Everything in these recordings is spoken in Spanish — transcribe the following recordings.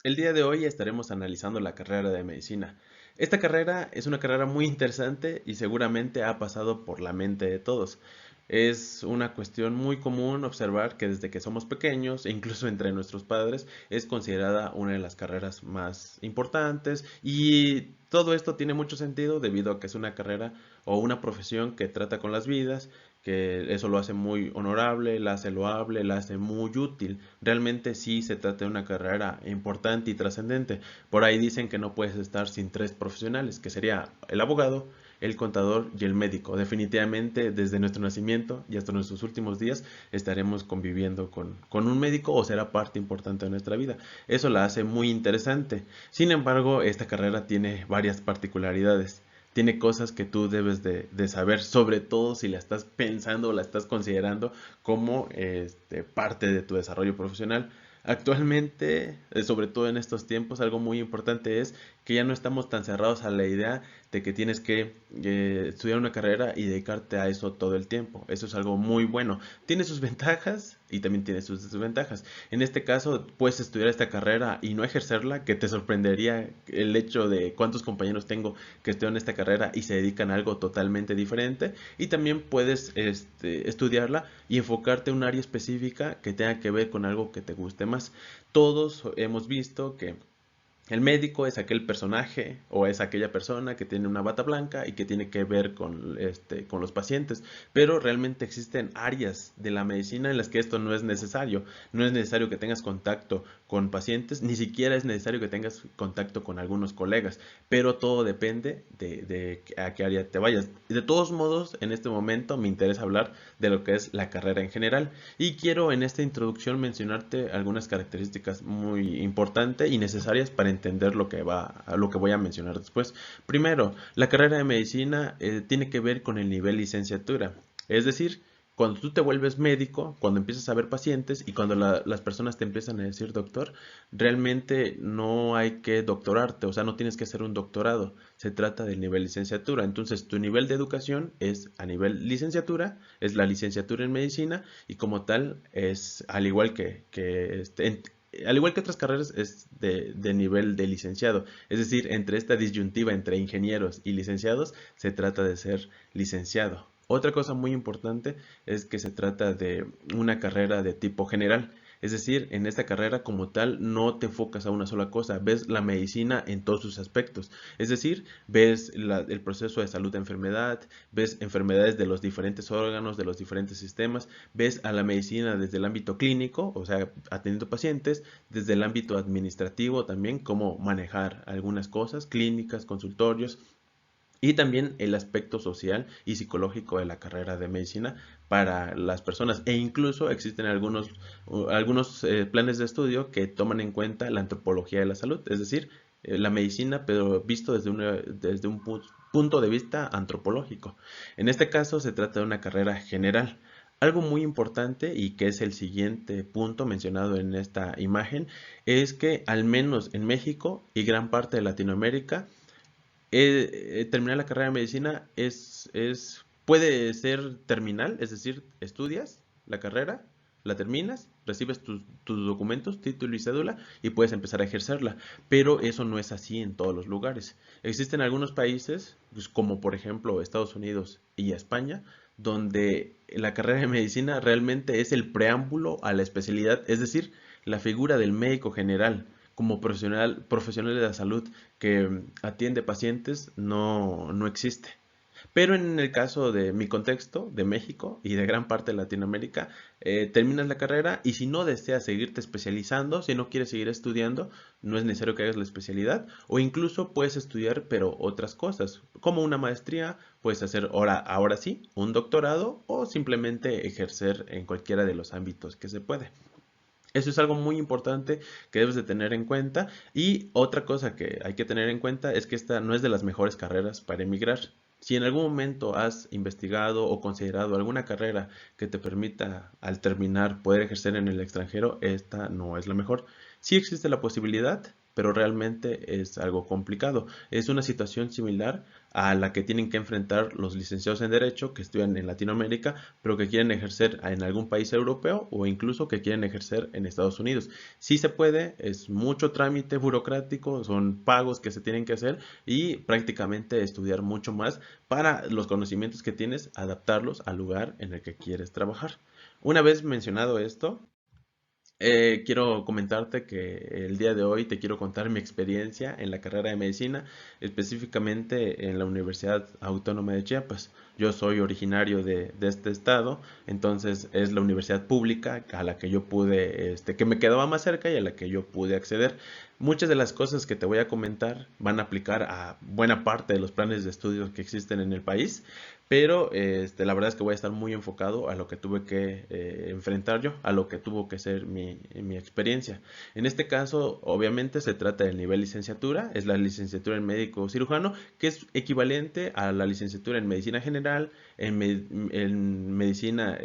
El día de hoy estaremos analizando la carrera de medicina. Esta carrera es una carrera muy interesante y seguramente ha pasado por la mente de todos. Es una cuestión muy común observar que desde que somos pequeños, e incluso entre nuestros padres, es considerada una de las carreras más importantes y todo esto tiene mucho sentido debido a que es una carrera o una profesión que trata con las vidas, que eso lo hace muy honorable, la hace loable, la hace muy útil. Realmente sí se trata de una carrera importante y trascendente. Por ahí dicen que no puedes estar sin tres profesionales, que sería el abogado, el contador y el médico. Definitivamente desde nuestro nacimiento y hasta nuestros últimos días estaremos conviviendo con un médico o será parte importante de nuestra vida. Eso la hace muy interesante. Sin embargo, esta carrera tiene varias particularidades. Tiene cosas que tú debes de saber, sobre todo si la estás pensando o la estás considerando como parte de tu desarrollo profesional. Actualmente, sobre todo en estos tiempos, algo muy importante es que ya no estamos tan cerrados a la idea de que tienes que estudiar una carrera y dedicarte a eso todo el tiempo. Eso es algo muy bueno. Tiene sus ventajas y también tiene sus desventajas. En este caso, puedes estudiar esta carrera y no ejercerla, que te sorprendería el hecho de cuántos compañeros tengo que estudian esta carrera y se dedican a algo totalmente diferente. Y también puedes estudiarla y enfocarte en un área específica que tenga que ver con algo que te guste más. Todos hemos visto que el médico es aquel personaje o es aquella persona que tiene una bata blanca y que tiene que ver con los pacientes, pero realmente existen áreas de la medicina en las que esto no es necesario. No es necesario que tengas contacto con pacientes, ni siquiera es necesario que tengas contacto con algunos colegas, pero todo depende de a qué área te vayas. De todos modos, en este momento me interesa hablar de lo que es la carrera en general y quiero en esta introducción mencionarte algunas características muy importantes y necesarias para entender lo que voy a mencionar después. Primero, la carrera de medicina tiene que ver con el nivel licenciatura, es decir, cuando tú te vuelves médico, cuando empiezas a ver pacientes y cuando las personas te empiezan a decir doctor, realmente no hay que doctorarte, o sea, no tienes que hacer un doctorado, se trata del nivel licenciatura. Entonces, tu nivel de educación es a nivel licenciatura, es la licenciatura en medicina y como tal es al igual al igual que otras carreras es de nivel de licenciado. Es decir, entre esta disyuntiva entre ingenieros y licenciados se trata de ser licenciado. Otra cosa muy importante es que se trata de una carrera de tipo general. Es decir, en esta carrera como tal no te enfocas a una sola cosa, ves la medicina en todos sus aspectos. Es decir, ves el proceso de salud de enfermedad, ves enfermedades de los diferentes órganos, de los diferentes sistemas, ves a la medicina desde el ámbito clínico, o sea, atendiendo pacientes, desde el ámbito administrativo también, cómo manejar algunas cosas, clínicas, consultorios, y también el aspecto social y psicológico de la carrera de medicina para las personas. E incluso existen algunos planes de estudio que toman en cuenta la antropología de la salud, es decir, la medicina, pero visto desde un punto de vista antropológico. En este caso se trata de una carrera general. Algo muy importante y que es el siguiente punto mencionado en esta imagen es que al menos en México y gran parte de Latinoamérica terminar la carrera de medicina puede ser terminal, es decir, estudias la carrera, la terminas, recibes tus documentos, título y cédula y puedes empezar a ejercerla. Pero eso no es así en todos los lugares. Existen algunos países, pues, como por ejemplo Estados Unidos y España, donde la carrera de medicina realmente es el preámbulo a la especialidad, es decir, la figura del médico general como profesional de la salud que atiende pacientes no existe. Pero en el caso de mi contexto, de México y de gran parte de Latinoamérica, terminas la carrera y si no deseas seguirte especializando, si no quieres seguir estudiando, no es necesario que hagas la especialidad o incluso puedes estudiar pero otras cosas, como una maestría, puedes hacer ahora sí un doctorado o simplemente ejercer en cualquiera de los ámbitos que se puede. Eso es algo muy importante que debes de tener en cuenta. Y otra cosa que hay que tener en cuenta es que esta no es de las mejores carreras para emigrar. Si en algún momento has investigado o considerado alguna carrera que te permita al terminar poder ejercer en el extranjero, esta no es la mejor. Sí existe la posibilidad, pero realmente es algo complicado. Es una situación similar a la que tienen que enfrentar los licenciados en Derecho que estudian en Latinoamérica, pero que quieren ejercer en algún país europeo o incluso que quieren ejercer en Estados Unidos. Sí se puede, es mucho trámite burocrático, son pagos que se tienen que hacer y prácticamente estudiar mucho más para los conocimientos que tienes, adaptarlos al lugar en el que quieres trabajar. Una vez mencionado esto, quiero comentarte que el día de hoy te quiero contar mi experiencia en la carrera de medicina, específicamente en la Universidad Autónoma de Chiapas. Yo soy originario de este estado, entonces es la universidad pública a la que yo pude, que me quedaba más cerca y a la que yo pude acceder. Muchas de las cosas que te voy a comentar van a aplicar a buena parte de los planes de estudios que existen en el país, pero la verdad es que voy a estar muy enfocado a lo que tuve que enfrentar yo, a lo que tuvo que ser mi experiencia. En este caso, obviamente se trata del nivel licenciatura, es la licenciatura en médico cirujano, que es equivalente a la licenciatura en medicina general, en medicina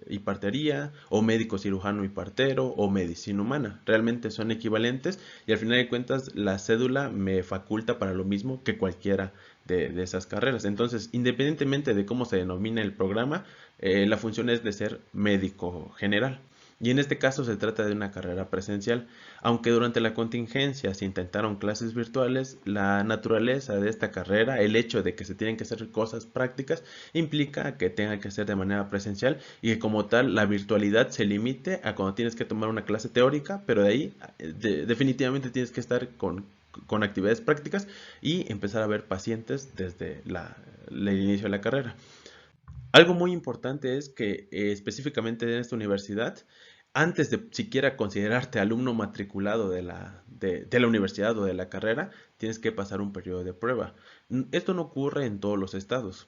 y partería, o médico cirujano y partero, o medicina humana. Realmente son equivalentes y al final de cuentas la cédula me faculta para lo mismo que cualquiera de esas carreras. Entonces, independientemente de cómo se denomina el programa, la función es de ser médico general. Y en este caso se trata de una carrera presencial. Aunque durante la contingencia se intentaron clases virtuales, la naturaleza de esta carrera, el hecho de que se tienen que hacer cosas prácticas, implica que tenga que ser de manera presencial y que como tal la virtualidad se limite a cuando tienes que tomar una clase teórica, pero de ahí definitivamente tienes que estar con actividades prácticas y empezar a ver pacientes desde el inicio de la carrera. Algo muy importante es que específicamente en esta universidad, antes de siquiera considerarte alumno matriculado de la universidad o de la carrera, tienes que pasar un periodo de prueba. Esto no ocurre en todos los estados,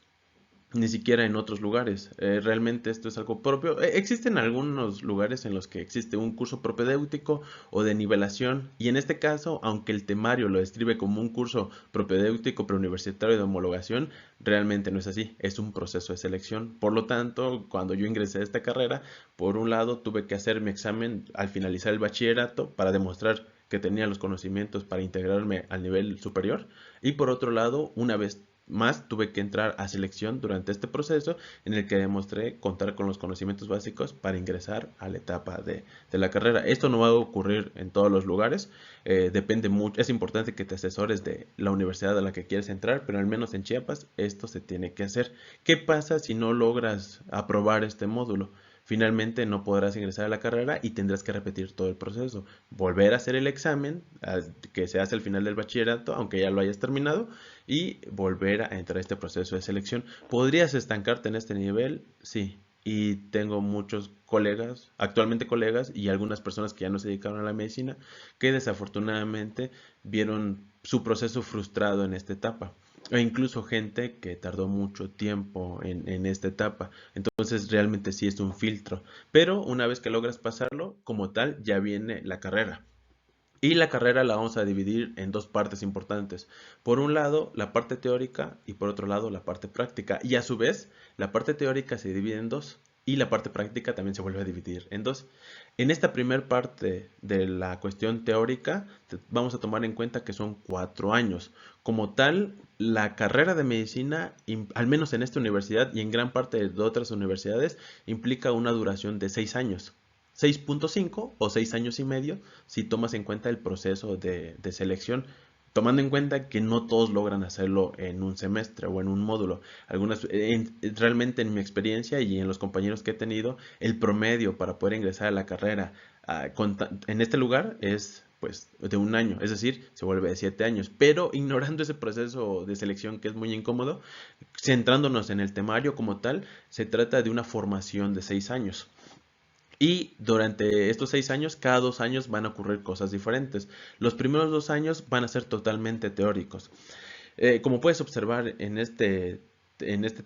ni siquiera en otros lugares. Realmente esto es algo propio. Existen algunos lugares en los que existe un curso propedéutico o de nivelación y en este caso, aunque el temario lo describe como un curso propedéutico preuniversitario de homologación, realmente no es así. Es un proceso de selección. Por lo tanto, cuando yo ingresé a esta carrera, por un lado tuve que hacer mi examen al finalizar el bachillerato para demostrar que tenía los conocimientos para integrarme al nivel superior y por otro lado, una vez más tuve que entrar a selección durante este proceso en el que demostré contar con los conocimientos básicos para ingresar a la etapa de la carrera. Esto no va a ocurrir en todos los lugares, depende mucho, es importante que te asesores de la universidad a la que quieres entrar, pero al menos en Chiapas esto se tiene que hacer. ¿Qué pasa si no logras aprobar este módulo? Finalmente no podrás ingresar a la carrera y tendrás que repetir todo el proceso. Volver a hacer el examen que se hace al final del bachillerato, aunque ya lo hayas terminado, y volver a entrar a este proceso de selección. ¿Podrías estancarte en este nivel? Sí. Y tengo muchos colegas, actualmente colegas, y algunas personas que ya no se dedicaron a la medicina, que desafortunadamente vieron su proceso frustrado en esta etapa. E incluso gente que tardó mucho tiempo en esta etapa. Entonces realmente sí es un filtro. Pero una vez que logras pasarlo, como tal, ya viene la carrera. Y la carrera la vamos a dividir en dos partes importantes. Por un lado, la parte teórica y por otro lado, la parte práctica. Y a su vez, la parte teórica se divide en dos y la parte práctica también se vuelve a dividir en dos. En esta primera parte de la cuestión teórica, vamos a tomar en cuenta que son 4 años. Como tal, la carrera de medicina, al menos en esta universidad y en gran parte de otras universidades, implica una duración de 6 años. 6.5 o 6 años y medio si tomas en cuenta el proceso de selección, tomando en cuenta que no todos logran hacerlo en un semestre o en un módulo. Realmente en mi experiencia y en los compañeros que he tenido, el promedio para poder ingresar a la carrera en este lugar es pues de un año, es decir, se vuelve de 7 años, pero ignorando ese proceso de selección que es muy incómodo, centrándonos en el temario como tal, se trata de una formación de 6 años. Y durante estos 6 años, cada 2 años van a ocurrir cosas diferentes. Los primeros 2 años van a ser totalmente teóricos. Como puedes observar en este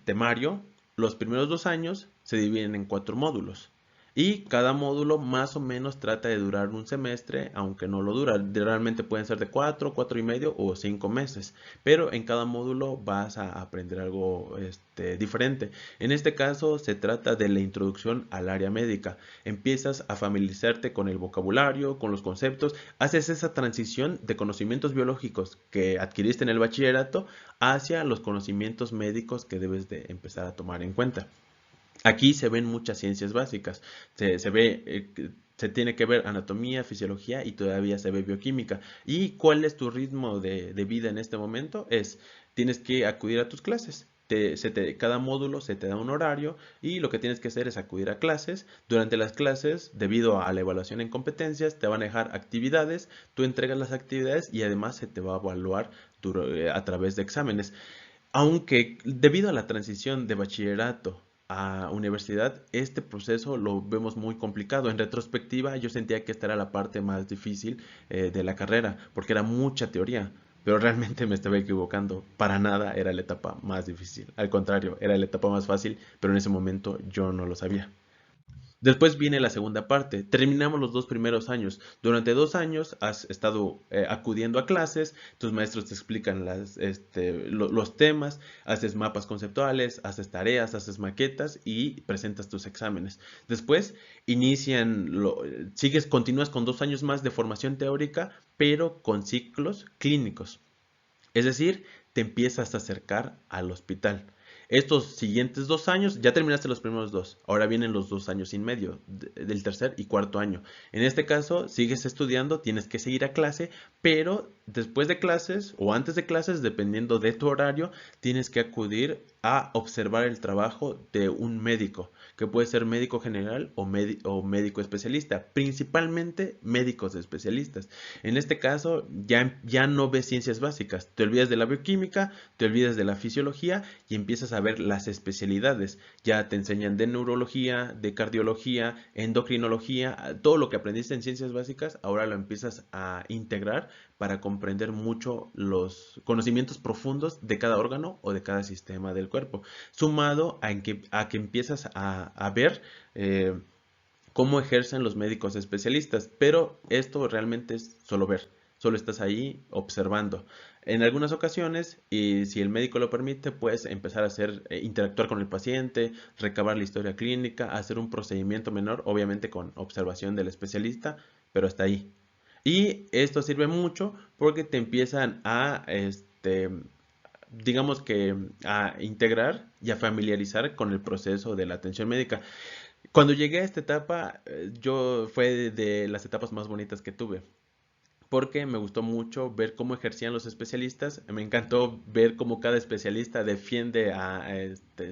temario, los primeros 2 años se dividen en 4 módulos. y cada módulo más o menos trata de durar un semestre, aunque no lo dura. Realmente pueden ser de 4, 4 y medio o 5 meses, pero en cada módulo vas a aprender algo diferente. En este caso se trata de la introducción al área médica. Empiezas a familiarizarte con el vocabulario, con los conceptos, haces esa transición de conocimientos biológicos que adquiriste en el bachillerato hacia los conocimientos médicos que debes de empezar a tomar en cuenta. Aquí se ven muchas ciencias básicas, se tiene que ver anatomía, fisiología y todavía se ve bioquímica. ¿Y cuál es tu ritmo de vida en este momento? Tienes que acudir a tus clases. Cada módulo se te da un horario y lo que tienes que hacer es acudir a clases. Durante las clases, debido a la evaluación en competencias, te van a dejar actividades, tú entregas las actividades y además se te va a evaluar a través de exámenes. Aunque debido a la transición de bachillerato a universidad, este proceso lo vemos muy complicado. En retrospectiva, yo sentía que esta era la parte más difícil de la carrera, porque era mucha teoría, pero realmente me estaba equivocando. Para nada era la etapa más difícil. Al contrario, era la etapa más fácil, pero en ese momento yo no lo sabía. Después viene la segunda parte. Terminamos los 2 primeros años. Durante 2 años has estado acudiendo a clases, tus maestros te explican los temas, haces mapas conceptuales, haces tareas, haces maquetas y presentas tus exámenes. Después continúas con 2 años más de formación teórica, pero con ciclos clínicos. Es decir, te empiezas a acercar al hospital. Estos siguientes 2 años, ya terminaste los primeros dos, ahora vienen los 2 años y medio del tercer y cuarto año. En este caso, sigues estudiando, tienes que seguir a clase, pero después de clases o antes de clases, dependiendo de tu horario, tienes que acudir a observar el trabajo de un médico, que puede ser médico general o médico especialista, principalmente médicos especialistas. En este caso, ya no ves ciencias básicas, te olvidas de la bioquímica, te olvidas de la fisiología y empiezas a ver las especialidades. Ya te enseñan de neurología, de cardiología, endocrinología, todo lo que aprendiste en ciencias básicas, ahora lo empiezas a integrar para comprender mucho los conocimientos profundos de cada órgano o de cada sistema del cuerpo, sumado a que empiezas a ver cómo ejercen los médicos especialistas, pero esto realmente es solo ver, solo estás ahí observando. En algunas ocasiones, y si el médico lo permite, puedes empezar a interactuar con el paciente, recabar la historia clínica, hacer un procedimiento menor, obviamente con observación del especialista, pero hasta ahí. Y esto sirve mucho porque te empiezan digamos que a integrar y a familiarizar con el proceso de la atención médica. Cuando llegué a esta etapa, yo fue de las etapas más bonitas que tuve, porque me gustó mucho ver cómo ejercían los especialistas, me encantó ver cómo cada especialista defiende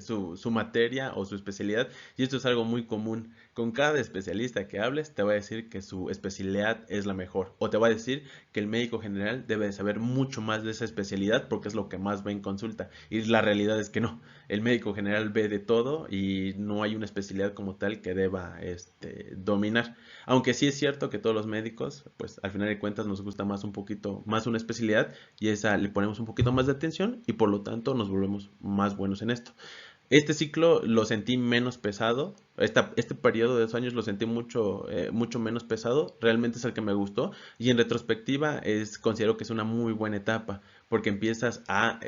su materia o su especialidad, y esto es algo muy común. Con cada especialista que hables te va a decir que su especialidad es la mejor, o te va a decir que el médico general debe de saber mucho más de esa especialidad porque es lo que más ve en consulta, y la realidad es que no, el médico general ve de todo y no hay una especialidad como tal que deba dominar. Aunque sí es cierto que todos los médicos, pues al final de cuentas nos gusta más un poquito más una especialidad y esa le ponemos un poquito más de atención y por lo tanto nos volvemos más buenos en esto. Este ciclo lo sentí menos pesado. Este periodo de 2 años lo sentí mucho menos pesado. Realmente es el que me gustó. Y en retrospectiva considero que es una muy buena etapa. Porque empiezas a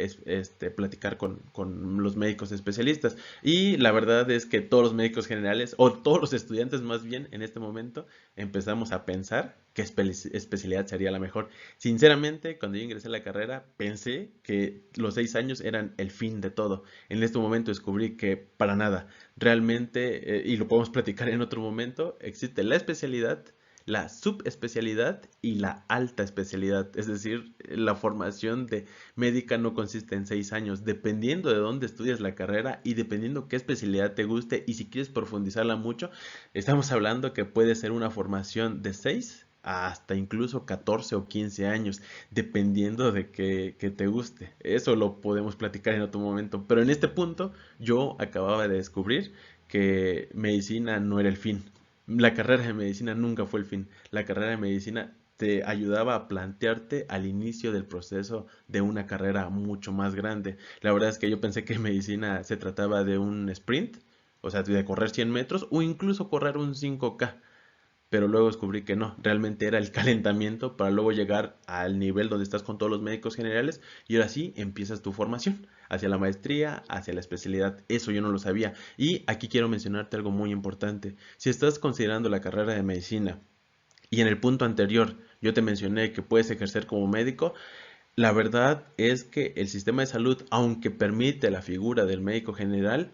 platicar con los médicos especialistas. Y la verdad es que todos los médicos generales, o todos los estudiantes más bien, en este momento, empezamos a pensar qué especialidad sería la mejor. Sinceramente, cuando yo ingresé a la carrera, pensé que los 6 años eran el fin de todo. En este momento descubrí que para nada, realmente, y lo podemos platicar en otro momento, existe la especialidad, la subespecialidad y la alta especialidad. Es decir, la formación de médica no consiste en 6 años, dependiendo de dónde estudias la carrera y dependiendo qué especialidad te guste y si quieres profundizarla mucho, estamos hablando que puede ser una formación de 6 hasta incluso 14 o 15 años, dependiendo de que te guste. Eso lo podemos platicar en otro momento. Pero en este punto yo acababa de descubrir que medicina no era el fin. La carrera de medicina nunca fue el fin. La carrera de medicina te ayudaba a plantearte al inicio del proceso de una carrera mucho más grande. La verdad es que yo pensé que medicina se trataba de un sprint, o sea, de correr 100 metros o incluso correr un 5K. Pero luego descubrí que no, realmente era el calentamiento para luego llegar al nivel donde estás con todos los médicos generales y ahora sí empiezas tu formación hacia la maestría, hacia la especialidad. Eso yo no lo sabía. Y aquí quiero mencionarte algo muy importante. Si estás considerando la carrera de medicina y en el punto anterior yo te mencioné que puedes ejercer como médico, la verdad es que el sistema de salud, aunque permite la figura del médico general,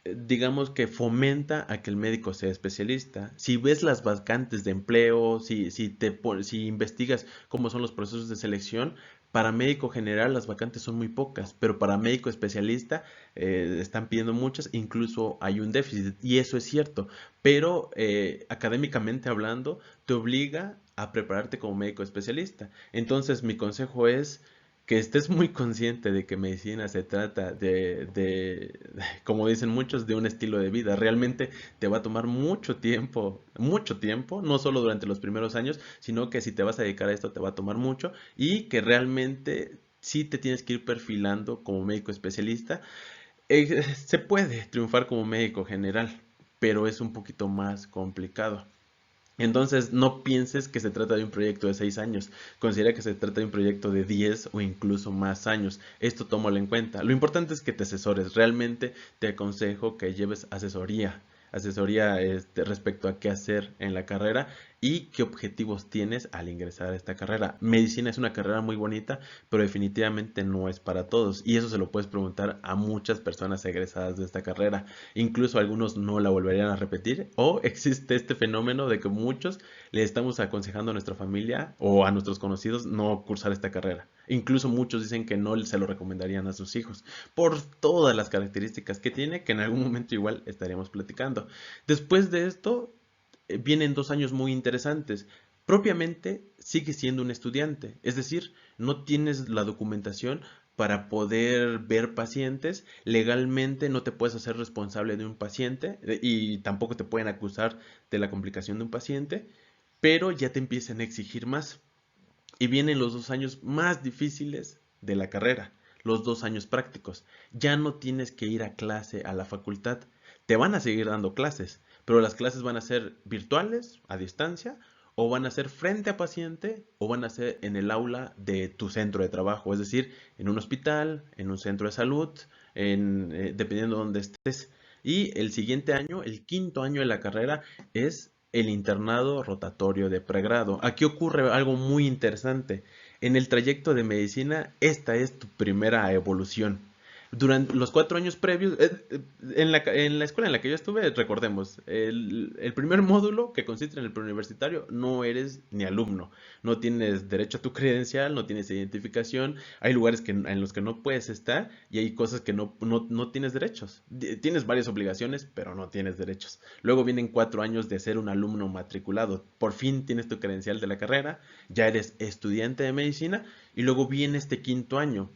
digamos que fomenta a que el médico sea especialista. Si ves las vacantes de empleo, si investigas cómo son los procesos de selección, para médico general las vacantes son muy pocas, pero para médico especialista están pidiendo muchas, incluso hay un déficit, y eso es cierto, pero académicamente hablando, te obliga a prepararte como médico especialista. Entonces, mi consejo es que estés muy consciente de que medicina se trata como dicen muchos, de un estilo de vida. Realmente te va a tomar mucho tiempo, no solo durante los primeros años, sino que si te vas a dedicar a esto te va a tomar mucho y que realmente sí te tienes que ir perfilando como médico especialista. Se puede triunfar como médico general, pero es un poquito más complicado. Entonces, no pienses que se trata de un proyecto de 6 años. Considera que se trata de un proyecto de 10 o incluso más años. Esto tómalo en cuenta. Lo importante es que te asesores. Realmente te aconsejo que lleves asesoría. Asesoría respecto a qué hacer en la carrera y qué objetivos tienes al ingresar a esta carrera. Medicina es una carrera muy bonita, pero definitivamente no es para todos. Y eso se lo puedes preguntar a muchas personas egresadas de esta carrera. Incluso algunos no la volverían a repetir, o existe este fenómeno de que muchos le estamos aconsejando a nuestra familia o a nuestros conocidos no cursar esta carrera. Incluso muchos dicen que no se lo recomendarían a sus hijos por todas las características que tiene, que en algún momento igual estaríamos platicando. Después de esto vienen 2 años muy interesantes. Propiamente sigues siendo un estudiante, es decir, no tienes la documentación para poder ver pacientes. Legalmente no te puedes hacer responsable de un paciente y tampoco te pueden acusar de la complicación de un paciente, pero ya te empiezan a exigir más. Y vienen los 2 años más difíciles de la carrera, los 2 años prácticos. Ya no tienes que ir a clase a la facultad. Te van a seguir dando clases, pero las clases van a ser virtuales, a distancia, o van a ser frente a paciente, o van a ser en el aula de tu centro de trabajo, es decir, en un hospital, en un centro de salud, dependiendo de dónde estés. Y el siguiente año, el quinto año de la carrera, es el internado rotatorio de pregrado. Aquí ocurre algo muy interesante. En el trayecto de medicina, esta es tu primera evolución. Durante los 4 años previos, en la escuela en la que yo estuve, recordemos, el primer módulo que consiste en el preuniversitario, no eres ni alumno, no tienes derecho a tu credencial, no tienes identificación, hay lugares en los que no puedes estar y hay cosas que no tienes derechos. Tienes varias obligaciones, pero no tienes derechos. Luego vienen 4 años de ser un alumno matriculado, por fin tienes tu credencial de la carrera, ya eres estudiante de medicina y luego viene este quinto año.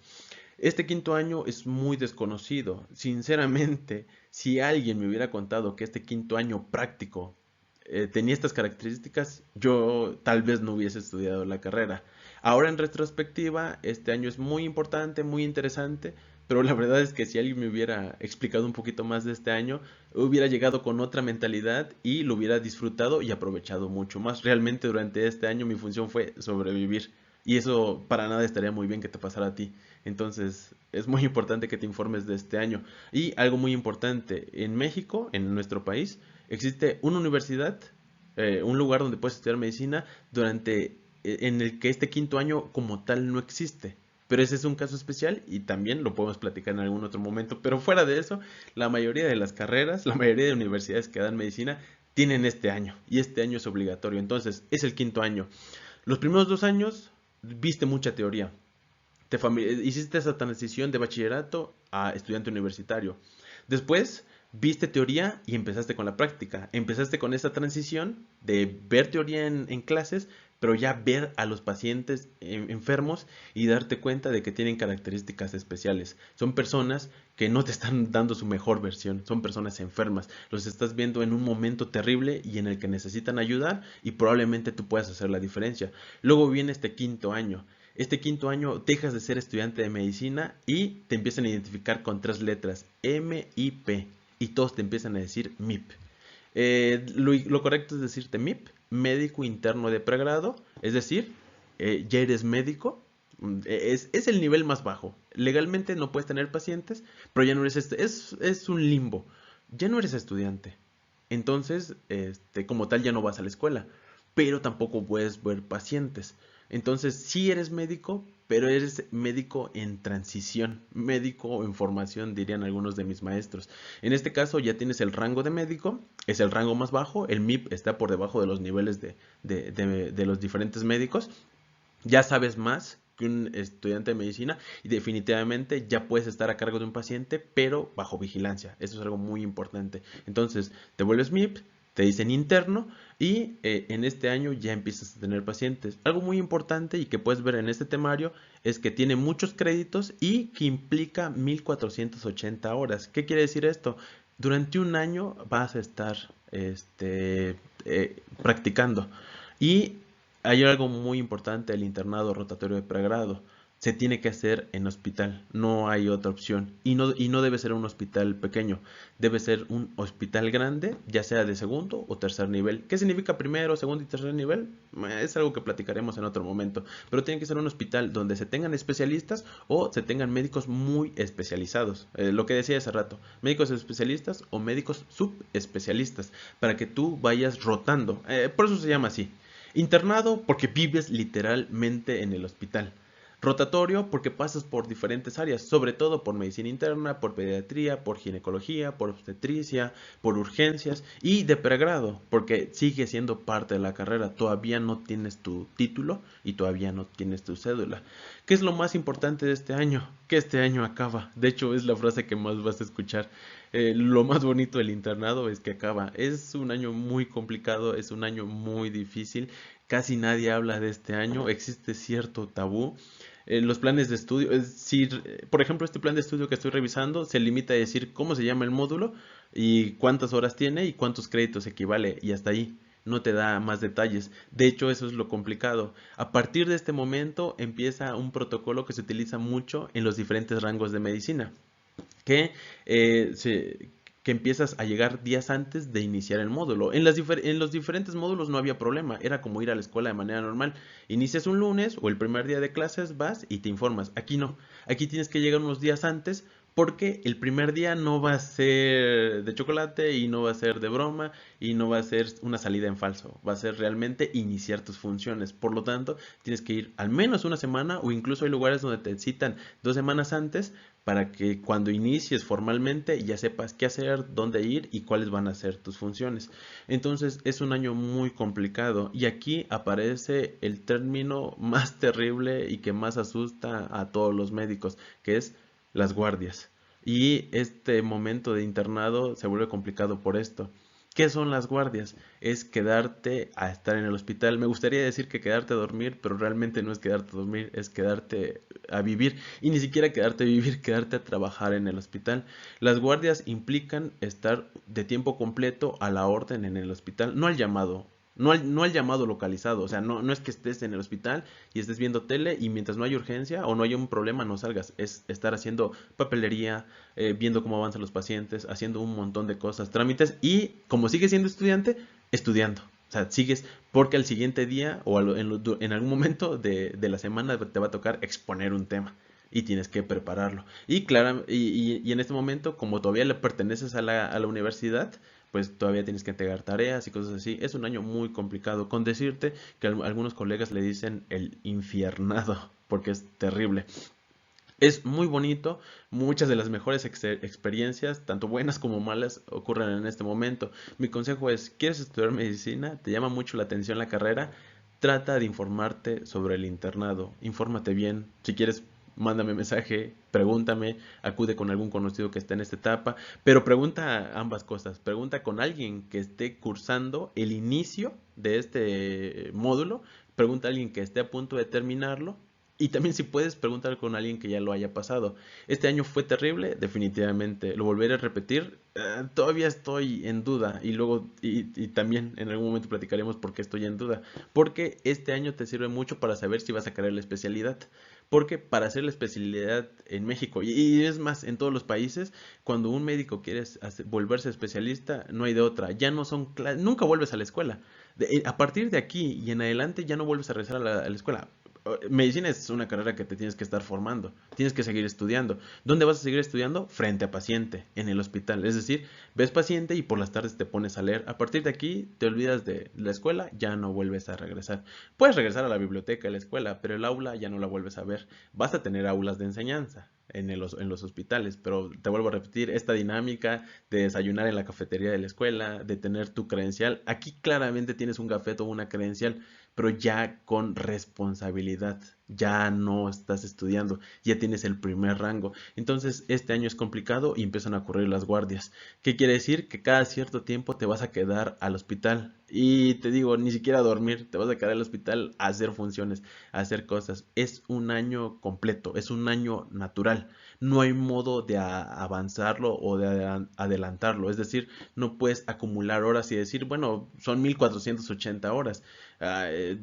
Este quinto año es muy desconocido. Sinceramente, si alguien me hubiera contado que este quinto año práctico tenía estas características, yo tal vez no hubiese estudiado la carrera. Ahora en retrospectiva, este año es muy importante, muy interesante, pero la verdad es que si alguien me hubiera explicado un poquito más de este año, hubiera llegado con otra mentalidad y lo hubiera disfrutado y aprovechado mucho más. Realmente durante este año mi función fue sobrevivir. Y eso para nada estaría muy bien que te pasara a ti. Entonces, es muy importante que te informes de este año. Y algo muy importante, en México, en nuestro país, existe una universidad, un lugar donde puedes estudiar medicina en el que este quinto año como tal no existe. Pero ese es un caso especial y también lo podemos platicar en algún otro momento. Pero fuera de eso, la mayoría de las carreras, la mayoría de universidades que dan medicina tienen este año. Y este año es obligatorio. Entonces, es el quinto año. Los primeros 2 años viste mucha teoría. Hiciste esa transición de bachillerato a estudiante universitario. Después viste teoría y empezaste con la práctica. Empezaste con esa transición de ver teoría en clases, pero ya ver a los pacientes enfermos y darte cuenta de que tienen características especiales. Son personas que no te están dando su mejor versión, son personas enfermas. Los estás viendo en un momento terrible y en el que necesitan ayudar y probablemente tú puedas hacer la diferencia. Luego viene este quinto año. Este quinto año dejas de ser estudiante de medicina y te empiezan a identificar con 3 letras, M y P. y todos te empiezan a decir MIP. Lo correcto es decirte MIP, médico interno de pregrado, es decir, ya eres médico, es el nivel más bajo. Legalmente no puedes tener pacientes, pero ya no eres, es un limbo, ya no eres estudiante. Entonces, como tal, ya no vas a la escuela, pero tampoco puedes ver pacientes. Entonces, sí eres médico, pero eres médico en transición, médico en formación, dirían algunos de mis maestros. En este caso ya tienes el rango de médico, es el rango más bajo, el MIP está por debajo de los niveles de los diferentes médicos, ya sabes más que un estudiante de medicina y definitivamente ya puedes estar a cargo de un paciente, pero bajo vigilancia. Eso es algo muy importante. Entonces, te vuelves MIP, te dicen interno y en este año ya empiezas a tener pacientes. Algo muy importante y que puedes ver en este temario es que tiene muchos créditos y que implica 1480 horas. ¿Qué quiere decir esto? Durante un año vas a estar practicando y hay algo muy importante del internado rotatorio de pregrado. Se tiene que hacer en hospital, no hay otra opción. Y no debe ser un hospital pequeño, debe ser un hospital grande, ya sea de segundo o tercer nivel. ¿Qué significa primero, segundo y tercer nivel? Es algo que platicaremos en otro momento. Pero tiene que ser un hospital donde se tengan especialistas o se tengan médicos muy especializados. Lo que decía hace rato, médicos especialistas o médicos subespecialistas, para que tú vayas rotando. Por eso se llama así. Internado porque vives literalmente en el hospital. Rotatorio porque pasas por diferentes áreas, sobre todo por medicina interna, por pediatría, por ginecología, por obstetricia, por urgencias y de pregrado porque sigue siendo parte de la carrera. Todavía no tienes tu título y todavía no tienes tu cédula. ¿Qué es lo más importante de este año? Que este año acaba. De hecho, es la frase que más vas a escuchar. Lo más bonito del internado es que acaba. Es un año muy complicado, es un año muy difícil. Casi nadie habla de este año. Existe cierto tabú. Los planes de estudio, es decir, por ejemplo, este plan de estudio que estoy revisando se limita a decir cómo se llama el módulo y cuántas horas tiene y cuántos créditos equivale y hasta ahí. No te da más detalles. De hecho, eso es lo complicado. A partir de este momento empieza un protocolo que se utiliza mucho en los diferentes rangos de medicina que, que empiezas a llegar días antes de iniciar el módulo. En los diferentes módulos no había problema, era como ir a la escuela de manera normal. Inicias un lunes o el primer día de clases, vas y te informas. Aquí no, aquí tienes que llegar unos días antes porque el primer día no va a ser de chocolate y no va a ser de broma y no va a ser una salida en falso, va a ser realmente iniciar tus funciones. Por lo tanto, tienes que ir al menos una semana o incluso hay lugares donde te citan 2 semanas antes para que cuando inicies formalmente ya sepas qué hacer, dónde ir y cuáles van a ser tus funciones. Entonces es un año muy complicado y aquí aparece el término más terrible y que más asusta a todos los médicos, que es las guardias. Y este momento de internado se vuelve complicado por esto. ¿Qué son las guardias? Es quedarte a estar en el hospital. Me gustaría decir que quedarte a dormir, pero realmente no es quedarte a dormir, es quedarte a vivir. Y ni siquiera quedarte a vivir, quedarte a trabajar en el hospital. Las guardias implican estar de tiempo completo a la orden en el hospital, no al llamado. No al llamado localizado, o sea, no es que estés en el hospital y estés viendo tele y mientras no hay urgencia o no hay un problema no salgas, es estar haciendo papelería, viendo cómo avanzan los pacientes, haciendo un montón de cosas, trámites y como sigues siendo estudiante, estudiando. O sea, sigues porque al siguiente día o en algún momento de la semana te va a tocar exponer un tema y tienes que prepararlo. Y claro, y en este momento, como todavía le perteneces a la universidad, pues todavía tienes que entregar tareas y cosas así. Es un año muy complicado. Con decirte que algunos colegas le dicen el infiernado, porque es terrible. Es muy bonito, muchas de las mejores experiencias, tanto buenas como malas, ocurren en este momento. Mi consejo es, ¿quieres estudiar medicina? ¿Te llama mucho la atención la carrera? Trata de informarte sobre el internado, infórmate bien. Si quieres, mándame mensaje, pregúntame, acude con algún conocido que esté en esta etapa, pero pregunta ambas cosas. Pregunta con alguien que esté cursando el inicio de este módulo, pregunta a alguien que esté a punto de terminarlo Y también si puedes preguntar con alguien que ya lo haya pasado. Este año fue terrible, definitivamente. Lo volveré a repetir. Todavía estoy en duda y luego y también en algún momento platicaremos por qué estoy en duda. Porque este año te sirve mucho para saber si vas a querer la especialidad. Porque para hacer la especialidad en México y es más en todos los países, cuando un médico quiere volverse especialista, no hay de otra. Ya no son nunca vuelves a la escuela. A partir de aquí y en adelante ya no vuelves a regresar a la escuela. Medicina es una carrera que te tienes que estar formando, tienes que seguir estudiando. ¿Dónde vas a seguir estudiando? Frente a paciente, en el hospital. Es decir, ves paciente y por las tardes te pones a leer. A partir de aquí te olvidas de la escuela, ya no vuelves a regresar. Puedes regresar a la biblioteca, a la escuela, pero el aula ya no la vuelves a ver. Vas a tener aulas de enseñanza en los hospitales, pero te vuelvo a repetir, esta dinámica de desayunar en la cafetería de la escuela, de tener tu credencial, aquí claramente tienes un gafeto o una credencial, pero ya con responsabilidad, ya no estás estudiando, ya tienes el primer rango. Entonces, este año es complicado y empiezan a ocurrir las guardias. ¿Qué quiere decir? Que cada cierto tiempo te vas a quedar al hospital. Y te digo, ni siquiera a dormir, te vas a quedar al hospital a hacer funciones, a hacer cosas. Es un año completo, es un año natural. No hay modo de avanzarlo o de adelantarlo. Es decir, no puedes acumular horas y decir, bueno, son 1480 horas.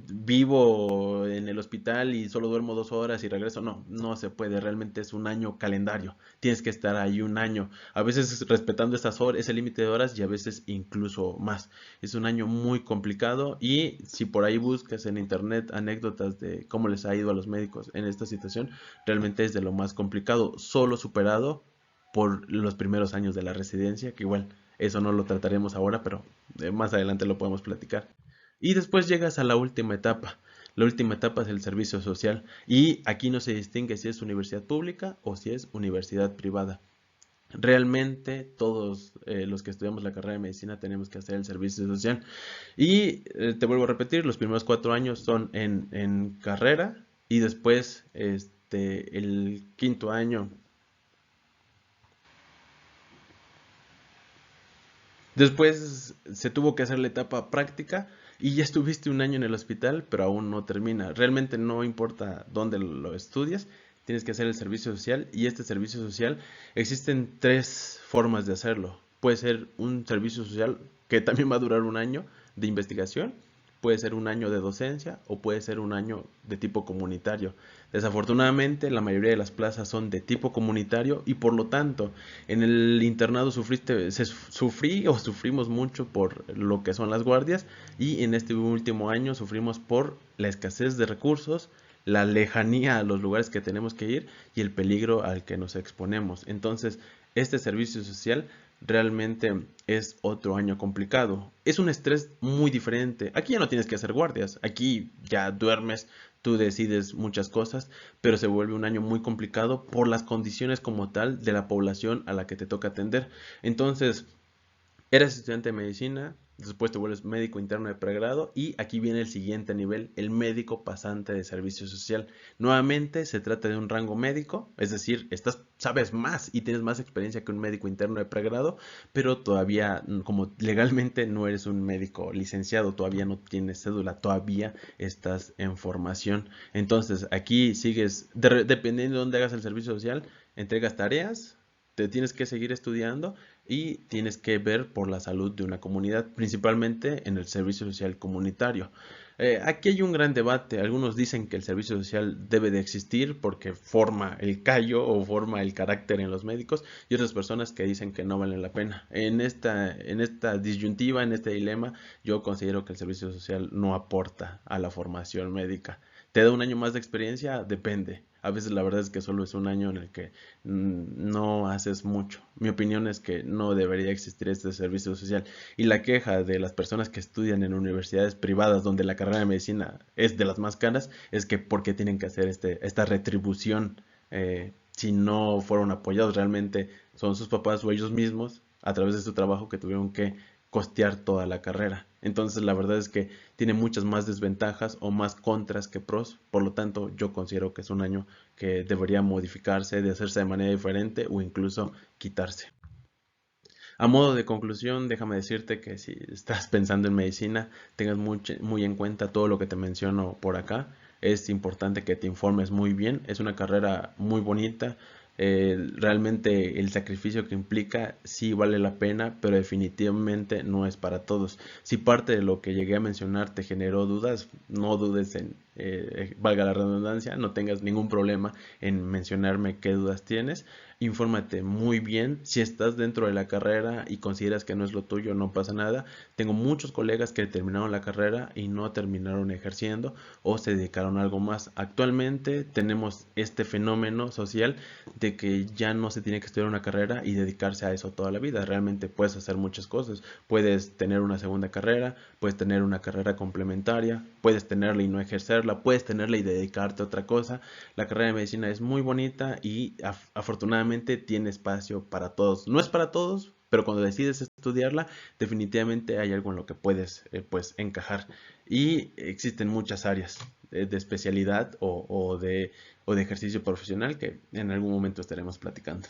Vivo en el hospital y solo duermo 2 horas y regreso. No, no se puede. Realmente es un año calendario. Tienes que estar ahí un año. A veces respetando esas horas, ese límite de horas y a veces incluso más. Es un año muy complicado y si por ahí buscas en internet anécdotas de cómo les ha ido a los médicos en esta situación, realmente es de lo más complicado. Solo superado por los primeros años de la residencia, que igual eso no lo trataremos ahora, pero más adelante lo podemos platicar. Y después llegas a la última etapa. La última etapa es el servicio social. Y aquí no se distingue si es universidad pública o si es universidad privada. Realmente todos los que estudiamos la carrera de medicina tenemos que hacer el servicio social. Y te vuelvo a repetir, los primeros 4 años son en carrera y después el quinto año. Después se tuvo que hacer la etapa práctica y ya estuviste un año en el hospital, pero aún no termina. Realmente no importa dónde lo estudias, tienes que hacer el servicio social y este servicio social existen tres formas de hacerlo. Puede ser un servicio social que también va a durar un año de investigación, puede ser un año de docencia o puede ser un año de tipo comunitario. Desafortunadamente, la mayoría de las plazas son de tipo comunitario y por lo tanto, en el internado sufrí o sufrimos mucho por lo que son las guardias y en este último año sufrimos por la escasez de recursos, la lejanía a los lugares que tenemos que ir y el peligro al que nos exponemos. Entonces, este servicio social realmente es otro año complicado. Es un estrés muy diferente. Aquí ya no tienes que hacer guardias, aquí ya duermes, tú decides muchas cosas, pero se vuelve un año muy complicado por las condiciones como tal de la población a la que te toca atender. Entonces, eres estudiante de medicina, después te vuelves médico interno de pregrado y aquí viene el siguiente nivel, el médico pasante de servicio social. Nuevamente se trata de un rango médico, es decir, sabes más y tienes más experiencia que un médico interno de pregrado, pero todavía como legalmente no eres un médico licenciado, todavía no tienes cédula, todavía estás en formación. Entonces aquí sigues, dependiendo de dónde hagas el servicio social, entregas tareas, te tienes que seguir estudiando y tienes que ver por la salud de una comunidad, principalmente en el servicio social comunitario. Aquí hay un gran debate. Algunos dicen que el servicio social debe de existir porque forma el callo o forma el carácter en los médicos y otras personas que dicen que no vale la pena. En esta disyuntiva, en este dilema, yo considero que el servicio social no aporta a la formación médica. ¿Te da un año más de experiencia? Depende. A veces la verdad es que solo es un año en el que no haces mucho. Mi opinión es que no debería existir este servicio social. Y la queja de las personas que estudian en universidades privadas donde la carrera de medicina es de las más caras es que por qué tienen que hacer esta retribución si no fueron apoyados realmente son sus papás o ellos mismos a través de su trabajo que tuvieron que costear toda la carrera. Entonces la verdad es que tiene muchas más desventajas o más contras que pros. Por lo tanto, yo considero que es un año que debería modificarse, de hacerse de manera diferente o incluso quitarse. A modo de conclusión, déjame decirte que si estás pensando en medicina, tengas muy en cuenta todo lo que te menciono por acá. es importante que te informes muy bien. Es una carrera muy bonita. Realmente el sacrificio que implica sí vale la pena, pero definitivamente no es para todos. Si parte de lo que llegué a mencionar te generó dudas, no dudes en, valga la redundancia, no tengas ningún problema en mencionarme qué dudas tienes. Infórmate muy bien. Si estás dentro de la carrera y consideras que no es lo tuyo, no pasa nada. Tengo muchos colegas que terminaron la carrera y no terminaron ejerciendo o se dedicaron a algo más. Actualmente tenemos este fenómeno social de que ya no se tiene que estudiar una carrera y dedicarse a eso toda la vida. Realmente puedes hacer muchas cosas. Puedes tener una segunda carrera, puedes tener una carrera complementaria, puedes tenerla y no ejercerla, puedes tenerla y dedicarte a otra cosa. La carrera de medicina es muy bonita y afortunadamente tiene espacio para todos. No es para todos, pero cuando decides estudiarla, definitivamente hay algo en lo que puedes pues encajar. Y existen muchas áreas de especialidad o de ejercicio profesional que en algún momento estaremos platicando.